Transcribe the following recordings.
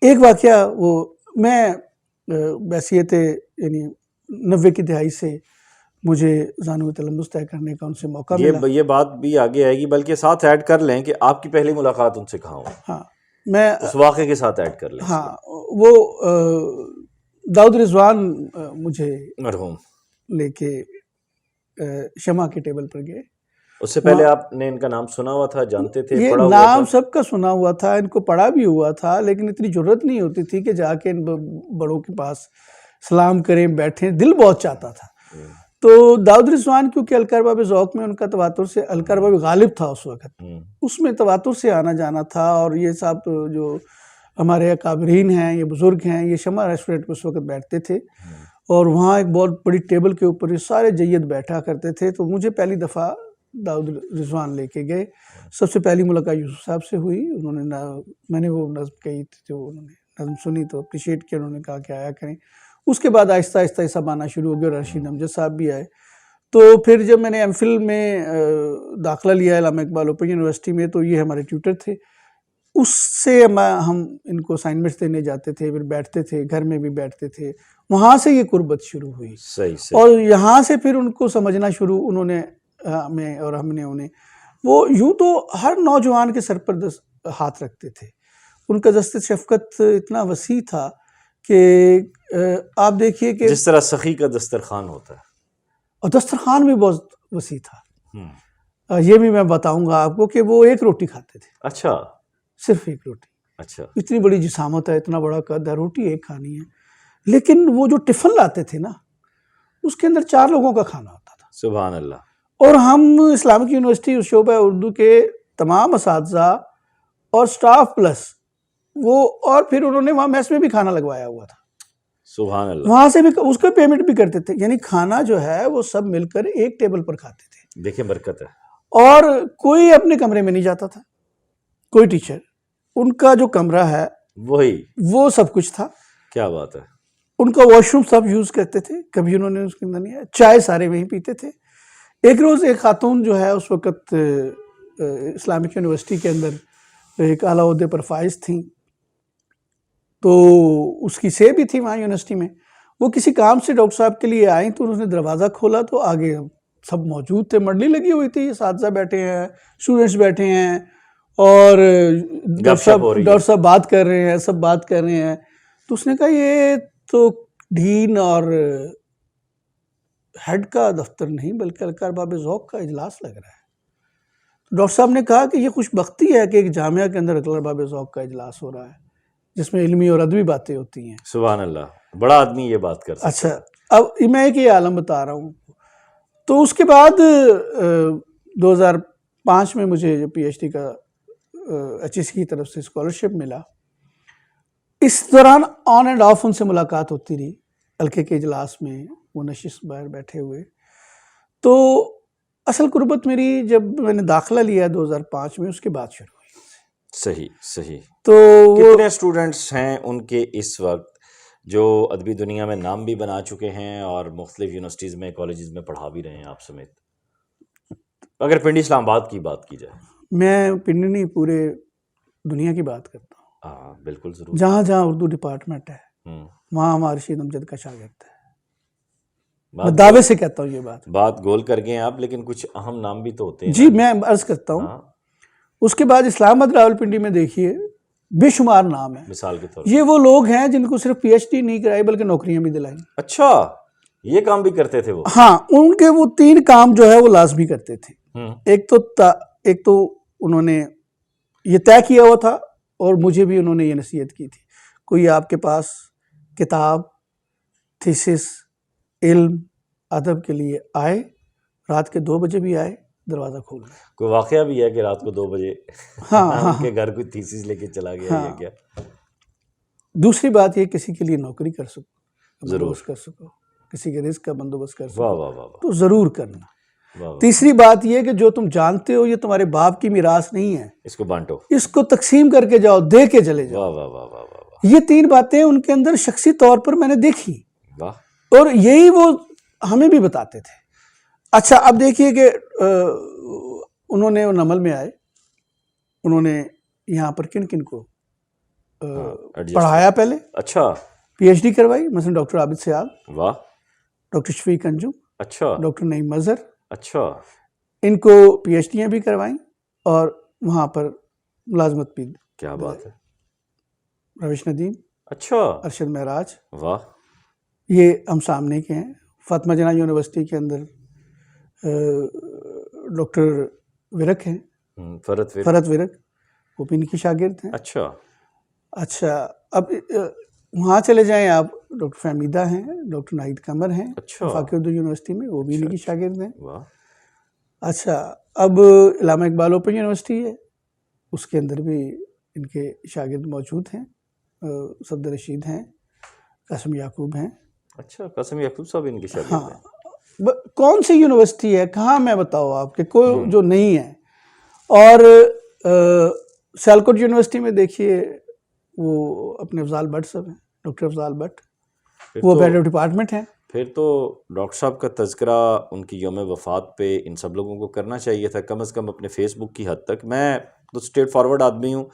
ایک واقعہ وہ میں بحیثیت یعنی 90 کی دہائی سے مجھے ذانو تلمس طے کرنے کا ان سے موقع ملا. یہ بات بھی آگے آئے گی، بلکہ ساتھ ایڈ کر لیں کہ آپ کی پہلی ملاقات ان سے کہاں ہوئی. ہاں میں اس واقعے کے ساتھ ایڈ کر لیں. ہاں وہ داؤد رضوان مجھے مرحوم لے کے شمع کے ٹیبل پر گئے. اس سے پہلے آپ نے ان کا نام سنا ہوا تھا، جانتے تھے، یہ پڑھا ہوا نام تھا؟ سب کا سنا ہوا تھا، ان کو پڑھا بھی ہوا تھا، لیکن اتنی جرت نہیں ہوتی تھی کہ جا کے ان بڑوں کے پاس سلام کریں، بیٹھیں. دل بہت چاہتا تھا. تو داؤد رضوان کیونکہ القرباب ذوق میں ان کا تواتر سے القرباب غالب تھا اس وقت، اس میں تواتر سے آنا جانا تھا. اور یہ صاحب جو ہمارے اکابرین ہیں، یہ بزرگ ہیں، یہ شمع ریسٹورنٹ پہ اس وقت بیٹھتے تھے اور وہاں ایک بہت بڑی ٹیبل کے اوپر یہ سارے جید بیٹھا کرتے تھے. تو مجھے پہلی دفعہ داؤد رضوان لے کے گئے. سب سے پہلی ملاقات یوسف صاحب سے ہوئی. انہوں نے میں نے وہ نظم کہی تھی، جو انہوں نے نظم سنی تو اپریشیٹ کیا، انہوں نے کہا کہ آیا کریں. اس کے بعد آہستہ آہستہ یہ سب آنا شروع ہو گیا اور رشید امجد صاحب بھی آئے. تو پھر جب میں نے ایم فل میں داخلہ لیا علامہ اقبال اوپن یونیورسٹی میں، تو یہ ہمارے ٹیوٹر تھے. اس سے ہم ان کو اسائنمنٹس دینے جاتے تھے، پھر بیٹھتے تھے، گھر میں بھی بیٹھتے تھے. وہاں سے یہ قربت شروع ہوئی. صحیح. اور یہاں سے پھر ان کو سمجھنا شروع، انہوں نے ہمیں اور ہم نے انہیں. وہ یوں تو ہر نوجوان کے سر پر ہاتھ رکھتے تھے. ان کا دست شفقت اتنا وسیع تھا کہ آپ دیکھیے کہ جس طرح سخی کا دسترخوان ہوتا ہے، اور دسترخوان بھی بہت وسیع تھا. یہ بھی میں بتاؤں گا آپ کو کہ وہ ایک روٹی کھاتے تھے. اچھا، صرف ایک روٹی. اچھا. اتنی بڑی جسامت ہے، اتنا بڑا قد ہے، روٹی ایک کھانی ہے. لیکن وہ جو ٹفن لاتے تھے نا، اس کے اندر 4 لوگوں کا کھانا ہوتا تھا. سبحان اللہ. اور ہم اسلامک یونیورسٹی شعبہ اردو کے تمام اساتذہ اور سٹاف پلس وہ، اور پھر انہوں نے وہاں میس میں بھی کھانا لگوایا ہوا تھا. سبحان اللہ. وہاں سے بھی اس کا پیمنٹ بھی کرتے تھے. یعنی کھانا جو ہے وہ سب مل کر ایک ٹیبل پر کھاتے تھے. دیکھیں برکت ہے. اور کوئی اپنے کمرے میں نہیں جاتا تھا، کوئی ٹیچر. ان کا جو کمرہ ہے وہی وہ سب کچھ تھا. کیا بات ہے. ان کا واش روم سب یوز کرتے تھے، کبھی انہوں نے اس کے اندر نہیں آیا. چائے سارے وہیں پیتے تھے. ایک روز ایک خاتون جو ہے اس وقت اسلامک یونیورسٹی کے اندر ایک اعلیٰ عہدے پر فائز تھیں، تو اس کی سے بھی تھی وہاں یونیورسٹی میں. وہ کسی کام سے ڈاکٹر صاحب کے لیے آئیں تو انہوں نے دروازہ کھولا تو آگے سب موجود تھے، منڈلی لگی ہوئی تھی، اساتذہ بیٹھے ہیں، اسٹوڈنٹس بیٹھے ہیں، اور ڈاکٹر صاحب بات کر رہے ہیں، سب بات کر رہے ہیں. تو اس نے کہا یہ تو ڈین اور ہیڈ کا دفتر نہیں بلکہ القرباب ذوق کا اجلاس لگ رہا ہے. ڈاکٹر صاحب نے کہا کہ یہ خوش بختی ہے کہ ایک جامعہ کے اندر القرباب ذوق کا اجلاس ہو رہا ہے جس میں علمی اور ادبی باتیں ہوتی ہیں. سبحان اللہ. بڑا آدمی یہ بات کر سکتا ہے. اچھا، اب میں ایک یہ عالم بتا رہا ہوں. تو اس کے بعد 2005 میں مجھے جو پی ایچ ڈی کا ایچ ایس کی طرف سے اسکالرشپ ملا. اس دوران آن اینڈ آف ان سے ملاقات ہوتی رہی حلقے کے اجلاس میں، وہ نشست باہر بیٹھے ہوئے. تو اصل قربت میری جب میں نے داخلہ لیا 2005 میں، اس کے بعد شروع ہوئی. صحیح. تو کتنے اسٹوڈنٹس ہیں ان کے اس وقت جو ادبی دنیا میں نام بھی بنا چکے ہیں اور مختلف یونیورسٹیز میں، کالجز میں پڑھا بھی رہے ہیں آپ سمیت، اگر پنڈی اسلام آباد کی بات کی جائے؟ میں پنڈی نہیں، پورے دنیا کی بات کرتا ہوں. ہاں بالکل ضرور. جہاں جہاں اردو ڈپارٹمنٹ ہے وہاں ہمارا رشید امجد کا شاگرد ہے. میں دعوے سے کہتا ہوں یہ بات گول کر گئے ہیں آپ، لیکن کچھ اہم نام بھی تو ہوتے ہیں. جی میں عرض کرتا ہوں. اس کے بعد اسلام آباد راولپنڈی میں دیکھیے بے شمار نام ہیں. مثال کے طور یہ وہ لوگ ہیں جن کو صرف پی ایچ ڈی نہیں کرائی بلکہ نوکریاں بھی دلائیں. اچھا، یہ کام بھی کرتے تھے وہ؟ ہاں، ان کے وہ 3 کام جو ہے وہ لازمی کرتے تھے. ایک تو انہوں نے یہ طے کیا ہوا تھا اور مجھے بھی انہوں نے یہ نصیحت کی تھی، کوئی آپ کے پاس کتاب، تھیسس، علم، ادب کے لیے آئے، رات کے 2 بجے بھی آئے، دروازہ کھول گیا. کوئی واقعہ بھی ہے کہ رات کو 2 بجے ان کے گھر کوئی تھیسس لے کے چلا گیا یا کیا؟ دوسری بات یہ کسی کے لیے نوکری کر سکو، ضرور کر سکو، کسی کے رزق کا بندوبست کر سکو، واہ واہ واہ تو ضرور کرنا. تیسری بات یہ کہ جو تم جانتے ہو یہ تمہارے باپ کی میراث نہیں ہے، اس کو بانٹو، اس کو تقسیم کر کے جاؤ، دے کے چلے جاؤ. واہ واہ واہ واہ واہ. یہ 3 باتیں ان کے اندر شخصی طور پر میں نے دیکھی، واہ. اور یہی وہ ہمیں بھی بتاتے تھے. اچھا، اب دیکھیے کہ انہوں نے نمل میں آئے، انہوں نے یہاں پر کن کن کو پڑھایا پہلے, اچھا, PhD کروائی, مثلا ڈاکٹر عابد سیاب, واہ, ڈاکٹر شفیق انجم, اچھا, ڈاکٹر نعیم اظہر, اچھا, ان کو PhDیاں بھی کروائیں اور وہاں پر ملازمت بھی. کیا بات ہے, روش ندیم, اچھا, ارشد معراج, واہ, یہ ہم سامنے کے ہیں. فاطمہ جناح یونیورسٹی کے اندر ڈاکٹر ورک ہیں, فرت ورک, وہ بھی ان کی شاگرد ہیں. اچھا, اچھا, اب وہاں چلے جائیں آپ, ڈاکٹر فہمیدہ ہیں, ڈاکٹر ناہید قمر ہیں اچھا, وفاقی اردو یونیورسٹی میں, وہ بھی ان کی شاگرد ہیں. واہ, اچھا, اب علامہ اقبال اوپن یونیورسٹی ہے, اس کے اندر بھی ان کے شاگرد موجود ہیں. صدر رشید ہیں, قاسم یعقوب ہیں. اچھا, قاسم یعقوب صاحب ان کی شاگرد ہاں, ہیں. کون سی یونیورسٹی ہے, کہاں میں بتاؤ آپ کے کوئی جو نہیں ہے. اور سیالکوٹ یونیورسٹی میں دیکھیے وہ اپنے افضال بٹ صاحب ہیں, ڈاکٹر افضال بٹ, وہ ہیڈ آف ڈپارٹمنٹ ہیں. پھر تو ڈاکٹر صاحب کا تذکرہ ان کی یوم وفات پہ ان سب لوگوں کو کرنا چاہیے تھا, کم از کم اپنے فیس بک کی حد تک. میں تو اسٹریٹ فارورڈ آدمی ہوں,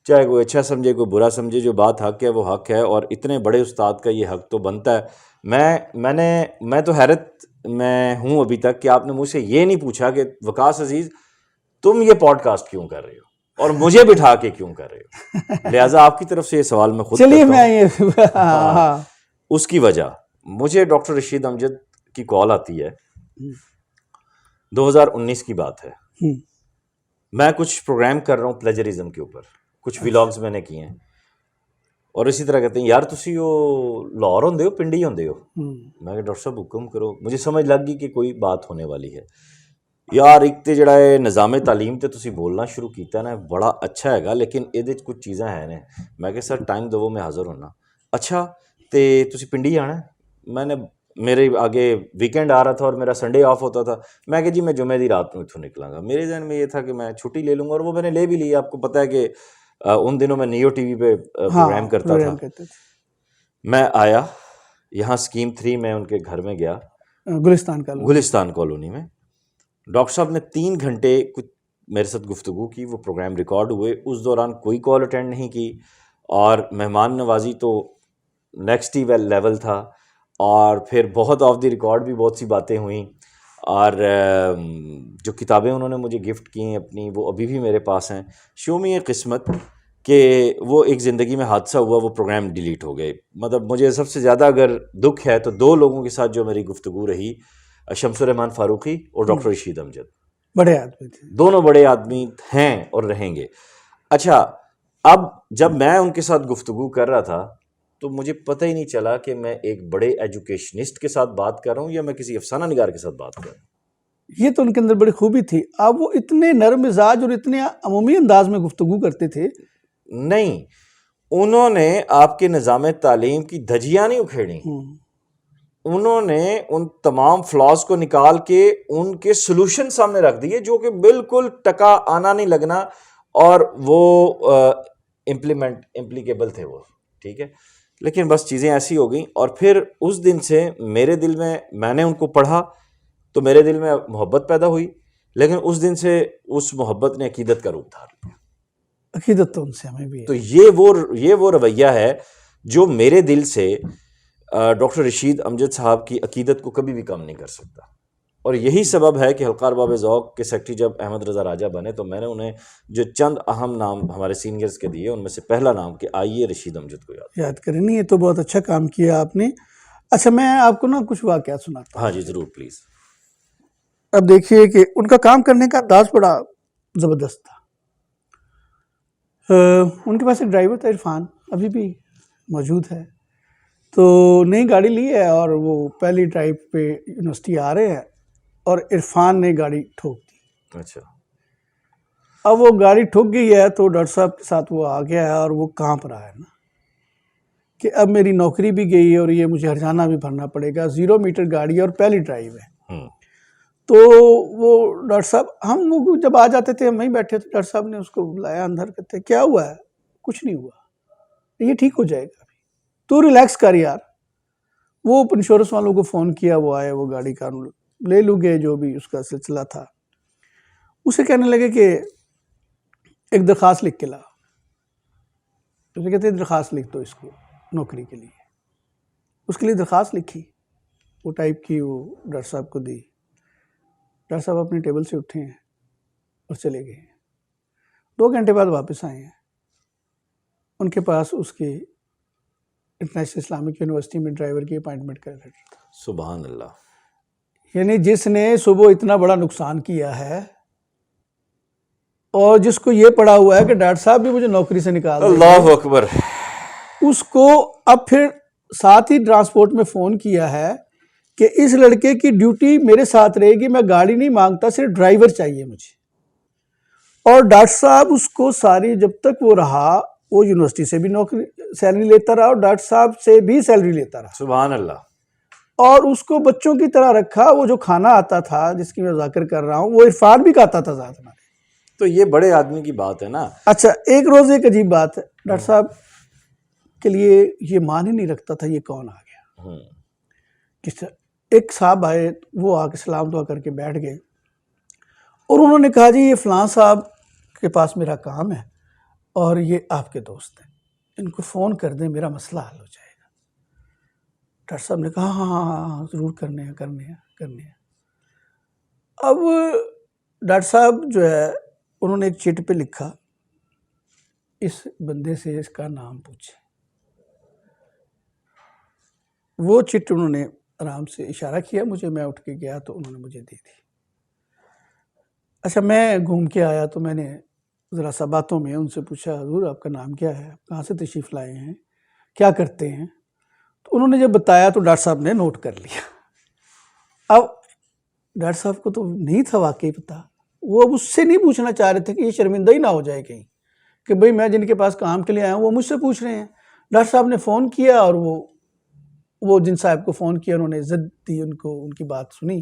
چاہے کوئی اچھا سمجھے کوئی برا سمجھے, جو بات حق ہے وہ حق ہے, اور اتنے بڑے استاد کا یہ حق تو بنتا ہے. میں تو حیرت میں ہوں ابھی تک کہ آپ نے مجھ سے یہ نہیں پوچھا کہ وقاص عزیز تم یہ پوڈ کاسٹ کیوں کر رہے ہو اور مجھے بٹھا کے کیوں کر رہے ہو. لہٰذا آپ کی طرف سے یہ سوال میں خود چلیے کرتا ہوں. میں اس کی وجہ, مجھے ڈاکٹر رشید امجد کی کال آتی ہے, 2019 کی بات ہے, میں کچھ پروگرام کر رہا ہوں پلیجرزم کے اوپر, کچھ ولاگز میں نے کیے ہیں, اور اسی طرح کہتے ہیں یار تسی وہ لاہور ہوندے ہو پنڈی ہوندے ہو. میں کہ ڈاکٹر صاحب حکم کرو. مجھے سمجھ لگ گئی کہ کوئی بات ہونے والی ہے. یار ایک تے جڑا ہے نظام تعلیم تے تسی بولنا شروع کیتا نا, بڑا اچھا ہے گا, لیکن یہ کچھ چیزاں ہیں نے. میں کہ سر ٹائم دو میں حاضر ہونا. اچھا تے تسی پنڈی آنا ہے. میں نے میرے آگے ویکینڈ آ رہا تھا اور میرا سنڈے آف ہوتا تھا. میں کہ جی میں جمعے دی رات میں اتھوں نکلاں گا. میرے ذہن میں یہ تھا کہ میں چھٹی لے لوں گا, اور وہ میں نے لے بھی لی. آپ کو پتہ ہے کہ ان دنوں میں نیو ٹی وی پہ پروگرام کرتا تھا. میں آیا یہاں اسکیم 3 میں ان کے گھر میں گیا, گلستان کالونی میں. ڈاکٹر صاحب نے 3 گھنٹے کچھ میرے ساتھ گفتگو کی. وہ پروگرام ریکارڈ ہوئے. اس دوران کوئی کال اٹینڈ نہیں کی, اور مہمان نوازی تو نیکسٹ ہی لیول تھا. اور پھر بہت آف دی ریکارڈ بھی بہت سی باتیں ہوئیں, اور جو کتابیں انہوں نے مجھے گفٹ کی ہیں اپنی, وہ ابھی بھی میرے پاس ہیں. شو می یہ قسمت کہ وہ ایک زندگی میں حادثہ ہوا, وہ پروگرام ڈیلیٹ ہو گئے. مطلب مجھے سب سے زیادہ اگر دکھ ہے تو 2 لوگوں کے ساتھ جو میری گفتگو رہی, شمس الرحمان فاروقی اور ڈاکٹر رشید امجد. بڑے آدمی تھے, دونوں بڑے آدمی ہیں اور رہیں گے. اچھا, اب جب میں ان کے ساتھ گفتگو کر رہا تھا تو مجھے پتہ ہی نہیں چلا کہ میں ایک بڑے ایجوکیشنسٹ کے ساتھ بات کر رہا ہوں یا میں کسی افسانہ نگار کے ساتھ بات کر رہا ہوں. یہ تو ان کے اندر بڑی خوبی تھی. اب وہ اتنے نرم مزاج اور اتنے عمومی انداز میں گفتگو کرتے تھے. نہیں, انہوں نے آپ کے نظام تعلیم کی دھجیاں نہیں اکھیڑی, انہوں نے ان تمام فلاز کو نکال کے ان کے سلوشن سامنے رکھ دیے, جو کہ بالکل ٹکا آنا نہیں لگنا, اور وہ امپلیکیبل تھے وہ. ٹھیک ہے, لیکن بس چیزیں ایسی ہو گئیں. اور پھر اس دن سے میرے دل میں نے ان کو پڑھا تو میرے دل میں محبت پیدا ہوئی, لیکن اس دن سے اس محبت نے عقیدت کا روپ دھار لیا. عقیدت تو ان سے ہمیں بھی ہے. تو یہ وہ رویہ ہے جو میرے دل سے ڈاکٹر رشید امجد صاحب کی عقیدت کو کبھی بھی کم نہیں کر سکتا. اور یہی سبب ہے کہ حلقہ ارباب ذوق کے سیکرٹری جب احمد رضا راجہ بنے تو میں نے انہیں جو چند اہم نام ہمارے سینئرز کے دیے, ان میں سے پہلا نام کہ آئیے رشید امجد کو یاد کریں. نہیں, یہ تو بہت اچھا کام کیا آپ نے. اچھا, میں آپ کو نا کچھ واقعات سناتا ہوں. ہاں جی ضرور پلیز. اب دیکھیے کہ ان کا کام کرنے کا انداز بڑا زبردست تھا. ان کے پاس ایک ڈرائیور تھا, عرفان, ابھی بھی موجود ہے. تو نئی گاڑی لی ہے اور وہ پہلی ڈرائیو پہ یونیورسٹی آ رہے ہیں اور عرفان نے گاڑی ٹھوک دی. اچھا, اب وہ گاڑی ٹھوک گئی ہے تو ڈاکٹر صاحب کے ساتھ وہ آ گیا ہے اور وہ کانپ رہا ہے نا کہ اب میری نوکری بھی گئی ہے اور یہ مجھے ہرجانہ بھی بھرنا پڑے گا. 0 میٹر گاڑی ہے اور پہلی ڈرائیو ہے. تو وہ ڈاکٹر صاحب, ہم وہ جب آ جاتے تھے ہم وہیں بیٹھے تھے, ڈاکٹر صاحب نے اس کو بلایا اندر, کہتے کیا ہوا ہے؟ کچھ نہیں ہوا, یہ ٹھیک ہو جائے گا, تو ریلیکس کر یار. وہ انشورنس والوں کو فون کیا, وہ آئے, وہ گاڑی کا لے لو گے جو بھی اس کا سلسلہ تھا. اسے کہنے لگے کہ ایک درخواست لکھ کے لا. اسے کہتے ہیں درخواست لکھ دو اس کو نوکری کے لیے. اس کے لیے درخواست لکھی, وہ ٹائپ کی, وہ ڈاکٹر صاحب کو دی. ڈاکٹر صاحب اپنی ٹیبل سے اٹھے ہیں اور چلے گئے. 2 گھنٹے بعد واپس آئے ہیں. ان کے پاس اس کے انٹرنیشنل اسلامک یونیورسٹی میں ڈرائیور کی اپائنٹمنٹ کا لیٹر تھا. سبحان اللہ. یعنی جس نے صبح اتنا بڑا نقصان کیا ہے اور جس کو یہ پڑا ہوا ہے کہ ڈاکٹر صاحب بھی مجھے نوکری سے نکال دیں, اللہ اکبر, اس کو اب پھر ساتھ ہی ٹرانسپورٹ میں فون کیا ہے کہ اس لڑکے کی ڈیوٹی میرے ساتھ رہے گی, میں گاڑی نہیں مانگتا, صرف ڈرائیور چاہیے مجھے. اور ڈاکٹر صاحب اس کو ساری جب تک وہ رہا, وہ یونیورسٹی سے بھی نوکری سیلری لیتا رہا اور ڈاکٹر صاحب سے بھی سیلری لیتا رہا. سبحان اللہ. اور اس کو بچوں کی طرح رکھا. وہ جو کھانا آتا تھا جس کی میں ذکر کر رہا ہوں, وہ عرفان بھی کھاتا تھا ساتھ ہمارے. تو یہ بڑے آدمی کی بات ہے نا. اچھا, ایک روز ایک عجیب بات ہے, ڈاکٹر صاحب کے لیے یہ مان ہی نہیں رکھتا تھا یہ کون آ گیا. کس ایک صاحب آئے, وہ آ کے سلام دعا کر کے بیٹھ گئے اور انہوں نے کہا جی یہ فلاں صاحب کے پاس میرا کام ہے اور یہ آپ کے دوست ہیں, ان کو فون کر دیں, میرا مسئلہ حل ہو جائے گا. ڈاکٹر صاحب نے کہا ہاں ضرور کرنے ہیں. اب ڈاکٹر صاحب جو ہے انہوں نے ایک چٹ پہ لکھا, اس بندے سے اس کا نام پوچھے. وہ چٹ انہوں نے آرام سے اشارہ کیا مجھے, میں اٹھ کے گیا تو انہوں نے مجھے دے دی. اچھا, میں گھوم کے آیا تو میں نے ذرا سا باتوں میں ان سے پوچھا, حضور آپ کا نام کیا ہے, کہاں سے تشریف لائے ہیں, کیا کرتے ہیں؟ تو انہوں نے جب بتایا تو ڈاکٹر صاحب نے نوٹ کر لیا. اب ڈاکٹر صاحب کو تو نہیں تھا واقعی پتا, وہ اب اس سے نہیں پوچھنا چاہ رہے تھے کہ یہ شرمندہ ہی نہ ہو جائے کہیں کہ بھئی میں جن کے پاس کام کے لیے آیا ہوں وہ مجھ سے پوچھ رہے ہیں. ڈاکٹر صاحب نے فون کیا اور وہ جن صاحب کو فون کیا انہوں نے عزت دی, ان کو ان کی بات سنی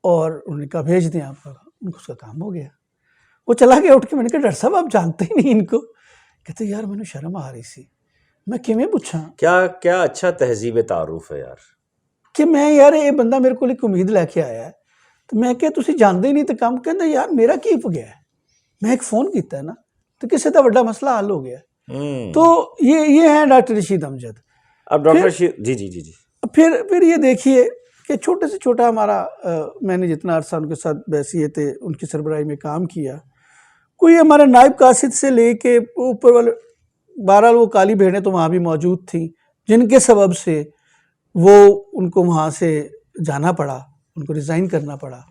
اور انہوں نے کہا بھیج دیں آپ کا, ان کو اس کا کام ہو گیا. وہ چلا گیا اٹھ کے. میں نے کہا ڈاکٹر صاحب آپ جانتے ہی نہیں ان کو. کہتے یار میں نے شرم آ رہی سی, میں کیویں پوچھاں. کیا اچھا تہذیب تعارف ہے یار, کہ میں یار یہ بندہ میرے کو ایک امید لے کے آیا ہے تو میں کہ تسی جانتے ہی نہیں تو کام کہنا یار میرا کی گیا ہے, میں ایک فون کیتا ہے نا تو کسے دا بڑا مسئلہ حل ہو گیا. تو یہ ہیں ڈاکٹر رشید امجد. اب ڈاکٹر رشید جی پھر یہ دیکھیے کہ چھوٹے سے چھوٹا ہمارا میں نے جتنا عرصہ ان کے ساتھ بحیثیت ان کی سربراہی میں کام کیا, کوئی ہمارے نائب قاصد سے لے کے اوپر والے, بہرحال وہ کالی بھیڑیں تو وہاں بھی موجود تھیں جن کے سبب سے وہ ان کو وہاں سے جانا پڑا, ان کو ریزائن کرنا پڑا.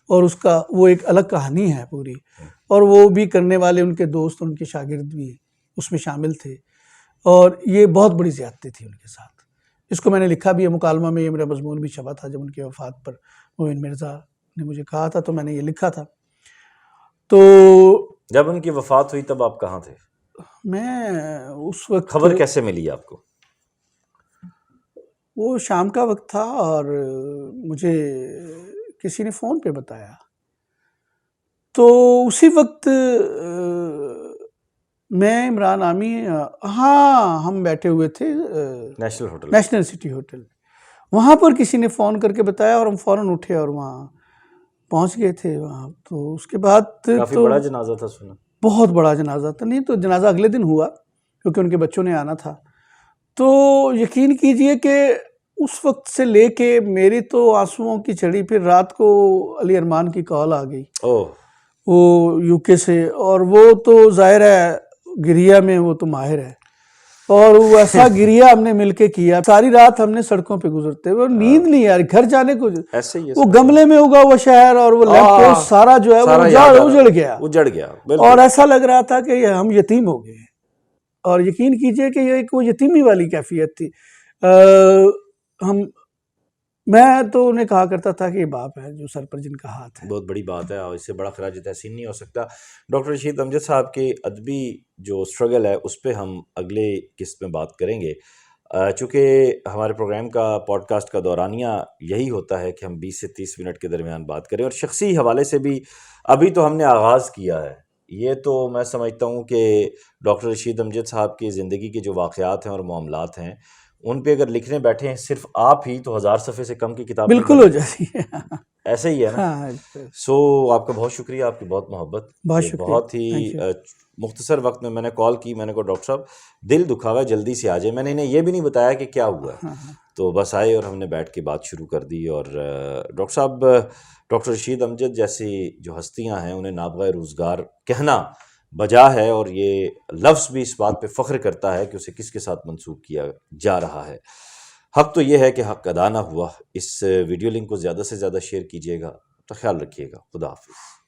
اور اس کا وہ ایک الگ کہانی ہے پوری, اور وہ بھی کرنے والے ان کے دوست, ان کے شاگرد بھی اس میں شامل تھے, اور یہ بہت بڑی زیادتی تھی ان کے ساتھ. اس کو میں نے لکھا بھی ہے مکالمہ میں, یہ میرا مضمون بھی چھپا تھا جب ان کی وفات پر مومن مرزا نے مجھے کہا تھا تو میں نے یہ لکھا تھا. تو جب ان کی وفات ہوئی تب آپ کہاں تھے؟ میں اس وقت, خبر کیسے ملی آپ کو؟ وہ شام کا وقت تھا اور مجھے کسی نے فون پہ بتایا. تو اسی وقت میں عمران عامی, ہاں ہم بیٹھے ہوئے تھے نیشنل سٹی ہوٹل, وہاں پر کسی نے فون کر کے بتایا اور ہم فوراً اٹھے اور وہاں پہنچ گئے تھے وہاں. تو اس کے بعد کافی بڑا جنازہ تھا سنا. بہت بڑا جنازہ تھا. نہیں تو جنازہ اگلے دن ہوا کیونکہ ان کے بچوں نے آنا تھا. تو یقین کیجئے کہ اس وقت سے لے کے میری تو آنسوؤں کی چھڑی. پھر رات کو علی ارمان کی کال آ گئی وہ یو کے سے, اور وہ تو ظاہر ہے گریا میں وہ تو ماہر ہے, اور وہ ایسا گریا ہم نے مل کے کیا. ساری رات ہم نے سڑکوں پہ گزرتے ہوئے, نیند نہیں یار, گھر جانے کو ایسے ہی وہ گملے میں ہوگا وہ شہر, اور وہ لیمپ پوسٹ سارا جو ہے وہ اجڑ گیا, اور ایسا لگ رہا تھا کہ ہم یتیم ہو گئے. اور یقین کیجئے کہ یہ ایک وہ یتیمی والی کیفیت تھی. میں تو انہیں کہا کرتا تھا کہ یہ باپ ہے جو سر پر جن کا ہاتھ ہے. بہت بڑی بات ہے اور اس سے بڑا خراج تحسین نہیں ہو سکتا. ڈاکٹر رشید امجد صاحب کے ادبی جو سٹرگل ہے اس پہ ہم اگلے قسط میں بات کریں گے, چونکہ ہمارے پروگرام کا پوڈ کاسٹ کا دورانیہ یہی ہوتا ہے کہ ہم 20 سے 30 منٹ کے درمیان بات کریں, اور شخصی حوالے سے بھی ابھی تو ہم نے آغاز کیا ہے, یہ تو میں سمجھتا ہوں کہ ڈاکٹر رشید امجد صاحب کی زندگی کے جو واقعات ہیں اور معاملات ہیں ان پہ اگر لکھنے بیٹھے ہیں صرف آپ ہی تو 1000 صفحے سے کم کی کتاب نہیں بالکل ہو جاتی ہے. ایسے ہی ہے نا. ہاں سو آپ کا بہت شکریہ, آپ کی بہت محبت. بہت کہ شکریہ. بہت ہی Thank you. مختصر وقت میں نے کال کی, میں نے کہا ڈاکٹر صاحب دل دکھا ہوا ہے جلدی سے آ جائے. میں نے انہیں یہ بھی نہیں بتایا کہ کیا ہوا ہے, تو بس آئے اور ہم نے بیٹھ کے بات شروع کر دی. اور ڈاکٹر صاحب, ڈاکٹر رشید امجد جیسی جو ہستیاں ہیں انہیں نابغہ روزگار کہنا بجا ہے, اور یہ لفظ بھی اس بات پہ فخر کرتا ہے کہ اسے کس کے ساتھ منسوب کیا جا رہا ہے. حق تو یہ ہے کہ حق ادا نہ ہوا. اس ویڈیو لنک کو زیادہ سے زیادہ شیئر کیجیے گا. تو خیال رکھیے گا. خدا حافظ.